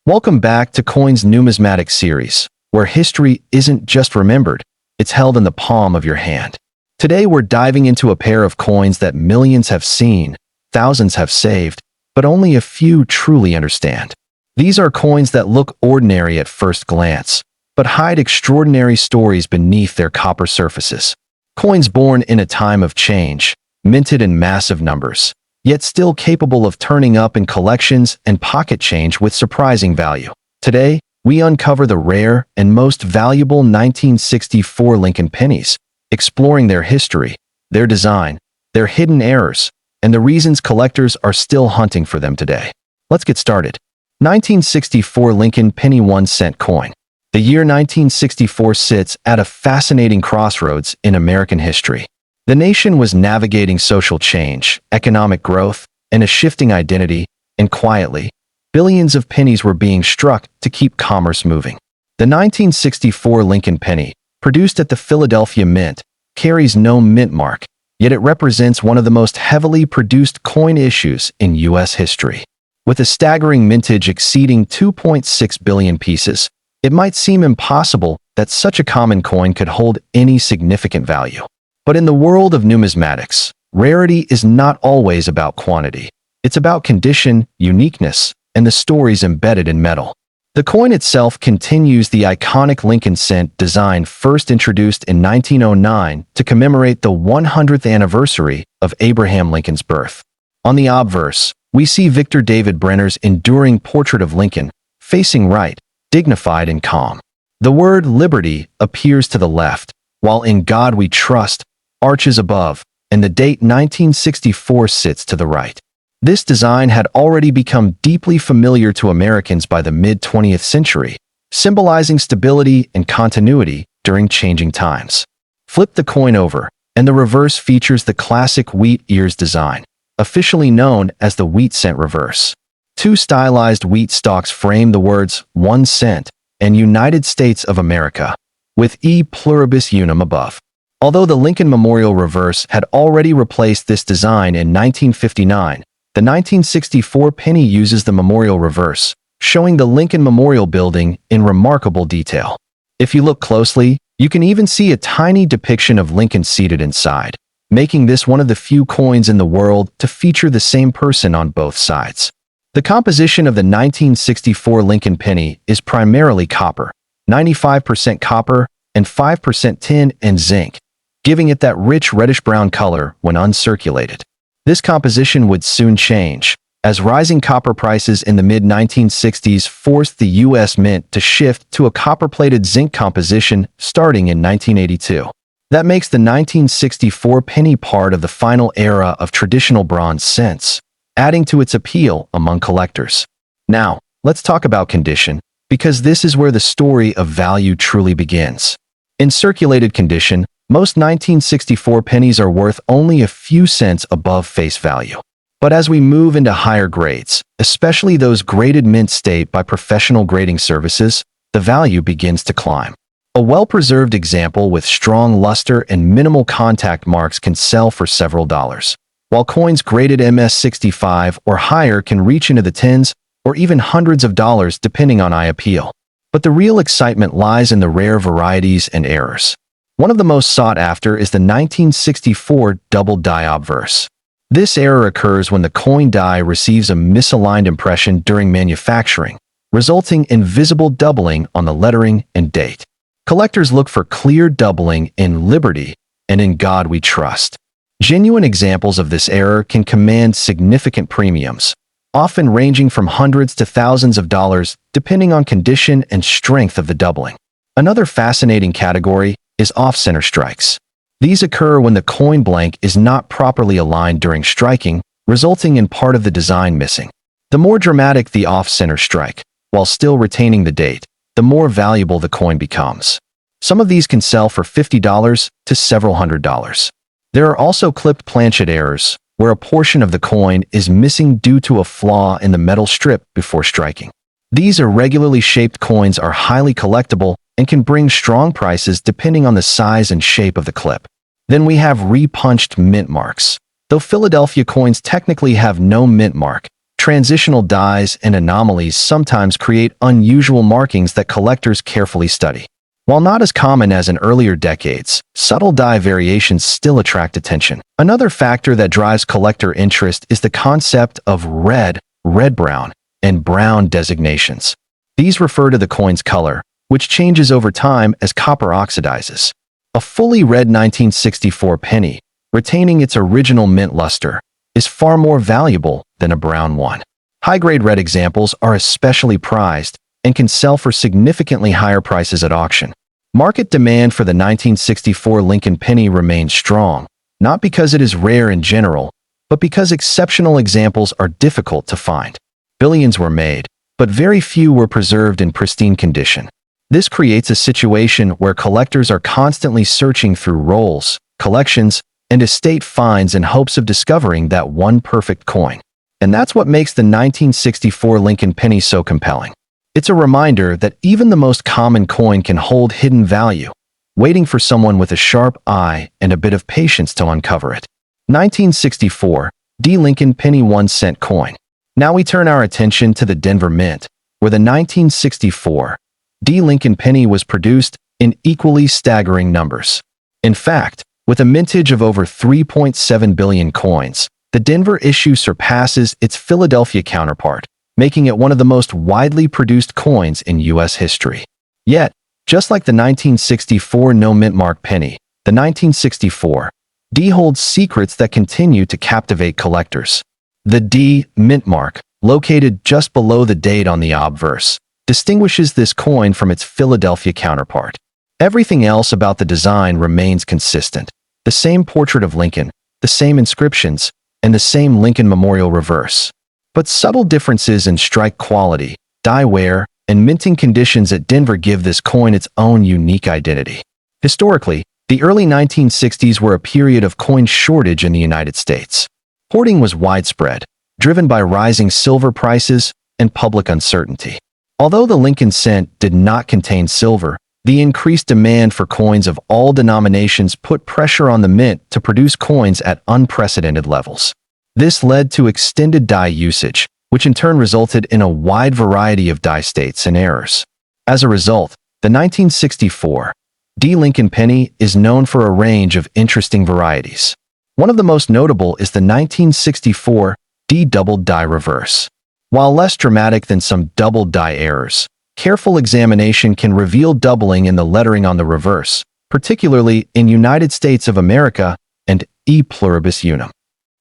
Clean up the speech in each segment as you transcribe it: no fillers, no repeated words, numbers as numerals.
Welcome back to Coins Numismatic Series, where history isn't just remembered, it's held in the palm of your hand. Today we're diving into a pair of coins that millions have seen, thousands have saved, but only a few truly understand. These are coins that look ordinary at first glance, but hide extraordinary stories beneath their copper surfaces. Coins born in a time of change, minted in massive numbers, yet still capable of turning up in collections and pocket change with surprising value. Today, we uncover the rare and most valuable 1964 Lincoln pennies, exploring their history, their design, their hidden errors, and the reasons collectors are still hunting for them today. Let's get started. 1964 Lincoln penny 1-cent coin. The year 1964 sits at a fascinating crossroads in American history. The nation was navigating social change, economic growth, and a shifting identity, and quietly, billions of pennies were being struck to keep commerce moving. The 1964 Lincoln penny, produced at the Philadelphia Mint, carries no mint mark, yet it represents one of the most heavily produced coin issues in U.S. history. With a staggering mintage exceeding 2.6 billion pieces, it might seem impossible that such a common coin could hold any significant value. But in the world of numismatics, rarity is not always about quantity. It's about condition, uniqueness, and the stories embedded in metal. The coin itself continues the iconic Lincoln cent design first introduced in 1909 to commemorate the 100th anniversary of Abraham Lincoln's birth. On the obverse, we see Victor David Brenner's enduring portrait of Lincoln, facing right, dignified and calm. The word liberty appears to the left, while In God We Trust arches above, and the date 1964 sits to the right. This design had already become deeply familiar to Americans by the mid-20th century, symbolizing stability and continuity during changing times. Flip the coin over, and the reverse features the classic wheat ears design, officially known as the wheat cent reverse. Two stylized wheat stalks frame the words 1 cent and United States of America, with E pluribus unum above. Although the Lincoln Memorial reverse had already replaced this design in 1959, the 1964 penny uses the memorial reverse, showing the Lincoln Memorial Building in remarkable detail. If you look closely, you can even see a tiny depiction of Lincoln seated inside, making this one of the few coins in the world to feature the same person on both sides. The composition of the 1964 Lincoln penny is primarily copper, 95% copper and 5% tin and zinc, giving it that rich reddish-brown color when uncirculated. This composition would soon change, as rising copper prices in the mid-1960s forced the U.S. Mint to shift to a copper-plated zinc composition starting in 1982. That makes the 1964 penny part of the final era of traditional bronze cents, adding to its appeal among collectors. Now, let's talk about condition, because this is where the story of value truly begins. In circulated condition, most 1964 pennies are worth only a few cents above face value. But as we move into higher grades, especially those graded mint state by professional grading services, the value begins to climb. A well-preserved example with strong luster and minimal contact marks can sell for several dollars, while coins graded MS65 or higher can reach into the tens or even hundreds of dollars depending on eye appeal. But the real excitement lies in the rare varieties and errors. One of the most sought after is the 1964 double die obverse. This error occurs when the coin die receives a misaligned impression during manufacturing, resulting in visible doubling on the lettering and date. Collectors look for clear doubling in Liberty and In God We Trust. Genuine examples of this error can command significant premiums, often ranging from hundreds to thousands of dollars depending on condition and strength of the doubling. Another fascinating category is off-center strikes. These occur when the coin blank is not properly aligned during striking, resulting in part of the design missing. The more dramatic the off-center strike, while still retaining the date, the more valuable the coin becomes. Some of these can sell for $50 to several $100s. There are also clipped planchet errors, where a portion of the coin is missing due to a flaw in the metal strip before striking. These irregularly shaped coins are highly collectible and can bring strong prices depending on the size and shape of the clip. Then we have repunched mint marks. Though Philadelphia coins technically have no mint mark, transitional dyes and anomalies sometimes create unusual markings that collectors carefully study. While not as common as in earlier decades, subtle dye variations still attract attention. Another factor that drives collector interest is the concept of red, red-brown, and brown designations. These refer to the coin's color, which changes over time as copper oxidizes. A fully red 1964 penny, retaining its original mint luster, is far more valuable than a brown one. High-grade red examples are especially prized and can sell for significantly higher prices at auction. Market demand for the 1964 Lincoln penny remains strong, not because it is rare in general, but because exceptional examples are difficult to find. Billions were made, but very few were preserved in pristine condition. This creates a situation where collectors are constantly searching through rolls, collections, and estate finds in hopes of discovering that one perfect coin. And that's what makes the 1964 Lincoln penny so compelling. It's a reminder that even the most common coin can hold hidden value, waiting for someone with a sharp eye and a bit of patience to uncover it. 1964 D. Lincoln penny 1-cent coin. Now we turn our attention to the Denver Mint, where the 1964 D. Lincoln penny was produced in equally staggering numbers. In fact, with a mintage of over 3.7 billion coins, the Denver issue surpasses its Philadelphia counterpart, making it one of the most widely produced coins in U.S. history. Yet, just like the 1964 no mint mark penny, the 1964 D holds secrets that continue to captivate collectors. The D mint mark, located just below the date on the obverse, distinguishes this coin from its Philadelphia counterpart. Everything else about the design remains consistent. The same portrait of Lincoln, the same inscriptions, and the same Lincoln Memorial reverse. But subtle differences in strike quality, die wear, and minting conditions at Denver give this coin its own unique identity. Historically, the early 1960s were a period of coin shortage in the United States. Hoarding was widespread, driven by rising silver prices and public uncertainty. Although the Lincoln cent did not contain silver, the increased demand for coins of all denominations put pressure on the mint to produce coins at unprecedented levels. This led to extended die usage, which in turn resulted in a wide variety of die states and errors. As a result, the 1964 D. Lincoln penny is known for a range of interesting varieties. One of the most notable is the 1964 D. doubled die reverse. While less dramatic than some double die errors, careful examination can reveal doubling in the lettering on the reverse, particularly in United States of America and E pluribus unum.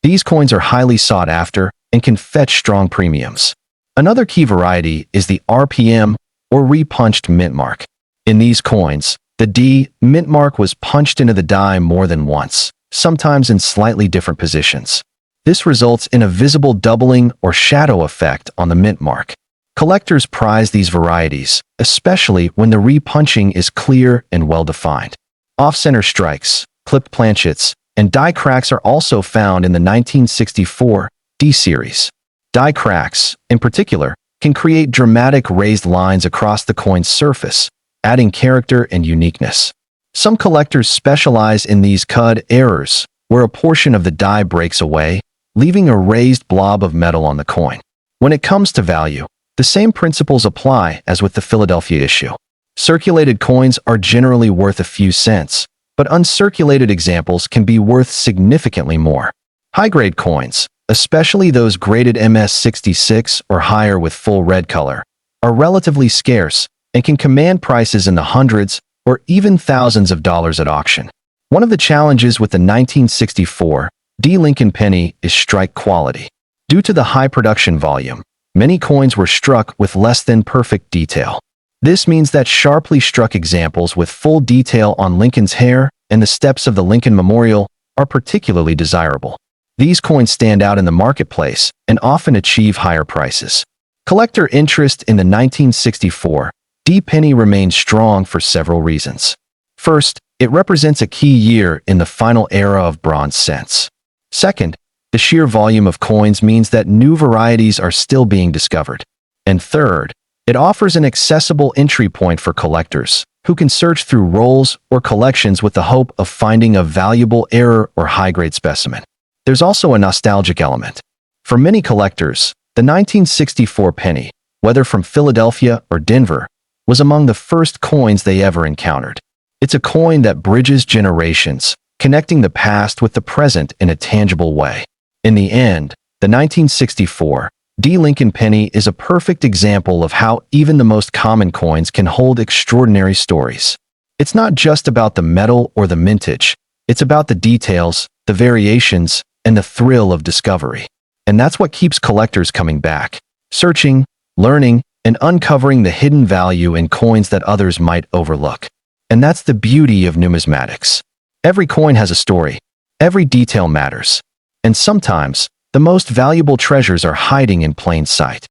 These coins are highly sought after and can fetch strong premiums. Another key variety is the RPM, or repunched mint mark. In these coins, the D mint mark was punched into the die more than once, sometimes in slightly different positions. This results in a visible doubling or shadow effect on the mint mark. Collectors prize these varieties, especially when the repunching is clear and well-defined. Off-center strikes, clipped planchets, and die cracks are also found in the 1964 D series. Die cracks, in particular, can create dramatic raised lines across the coin's surface, adding character and uniqueness. Some collectors specialize in these cud errors, where a portion of the die breaks away, leaving a raised blob of metal on the coin. When it comes to value, the same principles apply as with the Philadelphia issue. Circulated coins are generally worth a few cents, but uncirculated examples can be worth significantly more. High-grade coins, especially those graded MS66 or higher with full red color, are relatively scarce and can command prices in the hundreds or even thousands of dollars at auction. One of the challenges with the 1964 D. Lincoln penny is strike quality. Due to the high production volume, many coins were struck with less than perfect detail. This means that sharply struck examples with full detail on Lincoln's hair and the steps of the Lincoln Memorial are particularly desirable. These coins stand out in the marketplace and often achieve higher prices. Collector interest in the 1964 D penny remains strong for several reasons. First, it represents a key year in the final era of bronze cents. Second, the sheer volume of coins means that new varieties are still being discovered. And third, it offers an accessible entry point for collectors who can search through rolls or collections with the hope of finding a valuable error or high-grade specimen. There's also a nostalgic element. For many collectors, The 1964 penny, whether from Philadelphia or Denver, was among the first coins they ever encountered. It's a coin that bridges generations, connecting the past with the present in a tangible way. In the end, the 1964 D. Lincoln penny is a perfect example of how even the most common coins can hold extraordinary stories. It's not just about the metal or the mintage, it's about the details, the variations, and the thrill of discovery. And that's what keeps collectors coming back, searching, learning, and uncovering the hidden value in coins that others might overlook. And that's the beauty of numismatics. Every coin has a story, every detail matters, and sometimes, the most valuable treasures are hiding in plain sight.